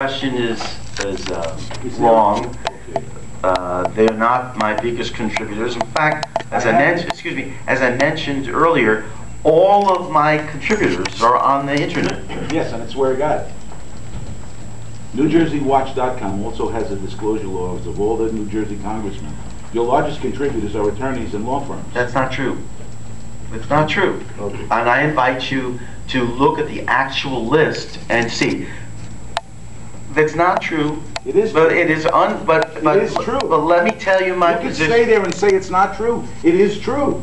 Question is wrong. They're not my biggest contributors. In fact, as I mentioned earlier, all of my contributors are on the internet. Yes, and I swear to God. NewJerseyWatch.com also has a disclosure laws of all the New Jersey congressmen. Your largest contributors are attorneys and law firms. That's not true. It's not true. Okay. And I invite you to look at the actual list and see. That's not true. It is but true. It is It is true. But let me tell you my position. You can stay there and say it's not true. It is true.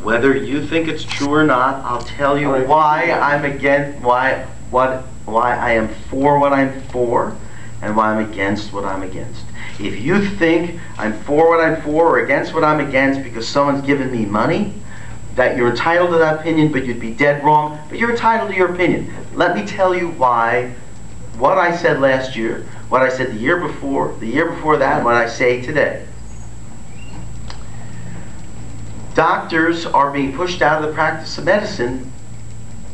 Whether you think it's true or not, I'll tell you why I'm against why I am for what I'm for and why I'm against what I'm against. If you think I'm for what I'm for or against what I'm against because someone's given me money, that you're entitled to that opinion, but you'd be dead wrong, but you're entitled to your opinion. Let me tell you why what I said last year, what I said the year before that, and what I say today. Doctors are being pushed out of the practice of medicine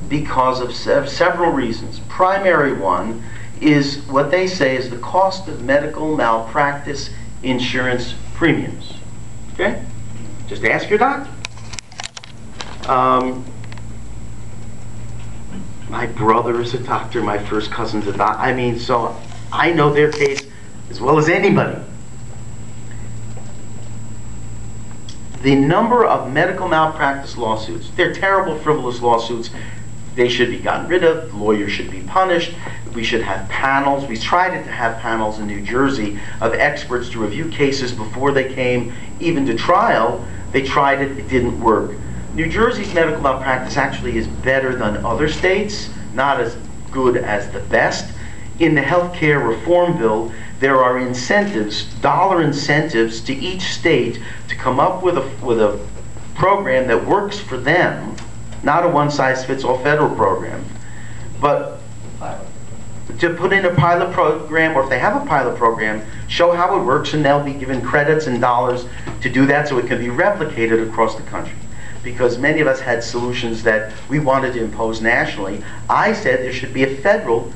because of several reasons. Primary one is what they say is the cost of medical malpractice insurance premiums. Okay? Just ask your doctor. My brother is a doctor, my first cousin's a doctor. I mean, so I know their case as well as anybody. The number of medical malpractice lawsuits, they're terrible, frivolous lawsuits. They should be gotten rid of. Lawyers should be punished. We should have panels. We tried to have panels in New Jersey of experts to review cases before they came even to trial. They tried it, it didn't work. New Jersey's medical malpractice actually is better than other states, not as good as the best. In the healthcare reform bill, there are incentives, dollar incentives to each state to come up with a program that works for them, not a one-size-fits-all federal program, but to put in a pilot program, or if they have a pilot program, show how it works, and they'll be given credits and dollars to do that so it can be replicated across the country. Because many of us had solutions that we wanted to impose nationally. I said there should be a federal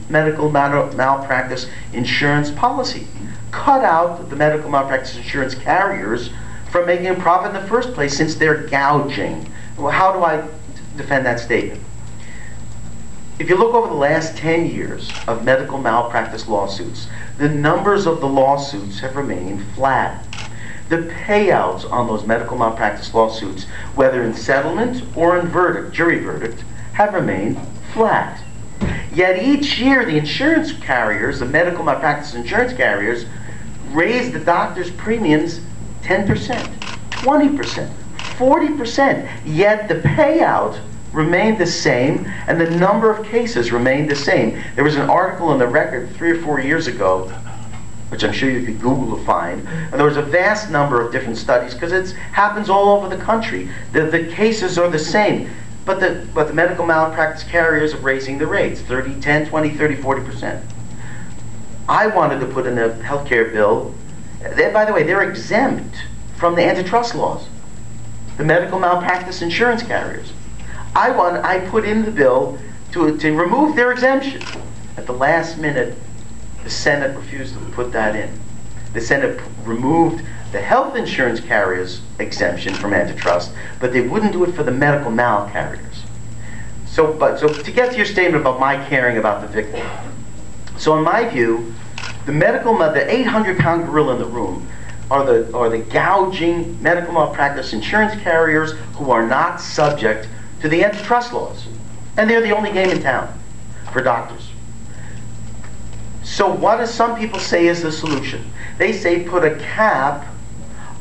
medical malpractice insurance policy. Cut out the medical malpractice insurance carriers from making a profit in the first place, since they're gouging. Well, how do I defend that statement? If you look over the last 10 years of medical malpractice lawsuits, the numbers of the lawsuits have remained flat. The payouts on those medical malpractice lawsuits, whether in settlement or in verdict, jury verdict, have remained flat. Yet each year the insurance carriers, the medical malpractice insurance carriers, raise the doctor's premiums 10%, 20%, 40%, yet the payout remained the same and the number of cases remained the same. There was an article in the Record 3 or 4 years ago, which I'm sure you could Google to find, and there was a vast number of different studies, because it happens all over the country. The cases are the same, but the medical malpractice carriers are raising the rates, 30, 10, 20, 30, 40%. I wanted to put in a healthcare bill, by the way, they're exempt from the antitrust laws, the medical malpractice insurance carriers. I put in the bill to remove their exemption. At the last minute, the Senate refused to put that in. The Senate removed the health insurance carriers' exemption from antitrust, but they wouldn't do it for the medical mal carriers. So to get to your statement about my caring about the victim. So in my view, the 800-pound gorilla in the room are the gouging medical malpractice insurance carriers who are not subject to the antitrust laws. And they're the only game in town for doctors. So what do some people say is the solution? They say put a cap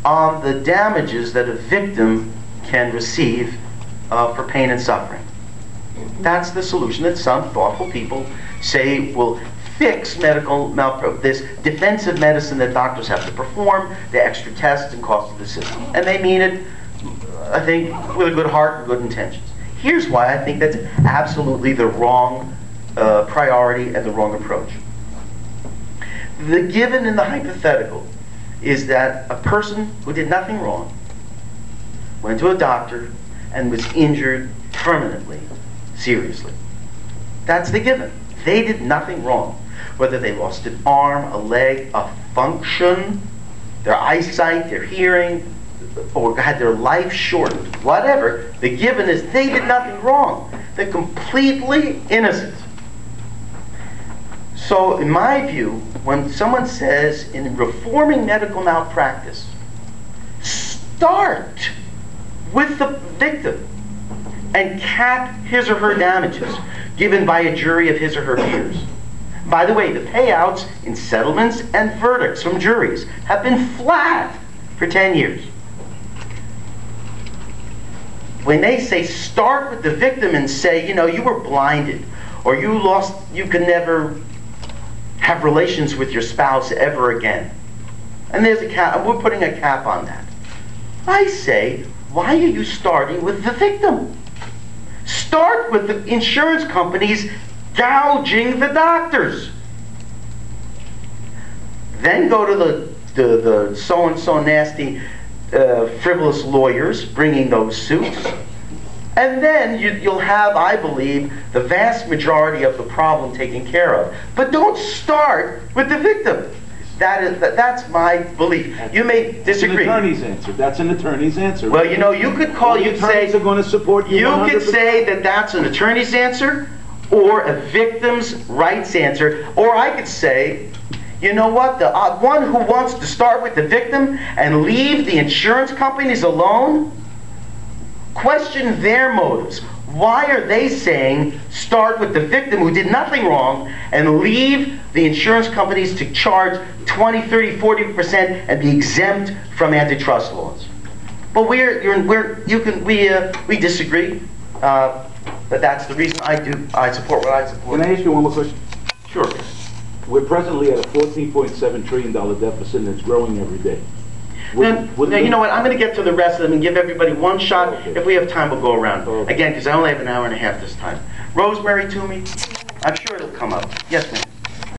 on the damages that a victim can receive for pain and suffering. That's the solution that some thoughtful people say will fix medical malpractice, this defensive medicine that doctors have to perform, the extra tests and cost of the system. And they mean it, I think, with a good heart and good intentions. Here's why I think that's absolutely the wrong priority and the wrong approach. The given in the hypothetical is that a person who did nothing wrong went to a doctor and was injured permanently, seriously. That's the given. they did nothing wrong, whether they lost an arm, a leg, a function, their eyesight, their hearing, or had their life shortened, whatever, the given is they did nothing wrong. They're completely innocent. So in my view, when someone says in reforming medical malpractice, start with the victim and cap his or her damages given by a jury of his or her peers. By the way, the payouts in settlements and verdicts from juries have been flat for 10 years. When they say start with the victim and say, you know, you were blinded, or you could never have relations with your spouse ever again. And there's a cap, we're putting a cap on that. I say, why are you starting with the victim? Start with the insurance companies gouging the doctors. Then go to the so-and-so nasty frivolous lawyers bringing those suits. And then you'll have, I believe, the vast majority of the problem taken care of. But don't start with the victim. That's my belief. You may disagree. That's an attorney's answer. That's an attorney's answer. Well, you know, you could call, you'd say, are going to support you. You could say that that's an attorney's answer, or a victim's rights answer, or I could say, you know what, the one who wants to start with the victim and leave the insurance companies alone, question their motives. Why are they saying start with the victim who did nothing wrong and leave the insurance companies to charge 20, 30, 40% and be exempt from antitrust laws? But we disagree, but that's the reason I support what I support. Can I ask you one more question? Sure. We're presently at a $14.7 trillion deficit, and it's growing every day. Now, you know what, I'm going to get to the rest of them and give everybody one shot. Okay. If we have time, we'll go around. Okay. Again, because I only have an hour and a half this time. Rosemary Toomey, I'm sure it'll come up. Yes, ma'am.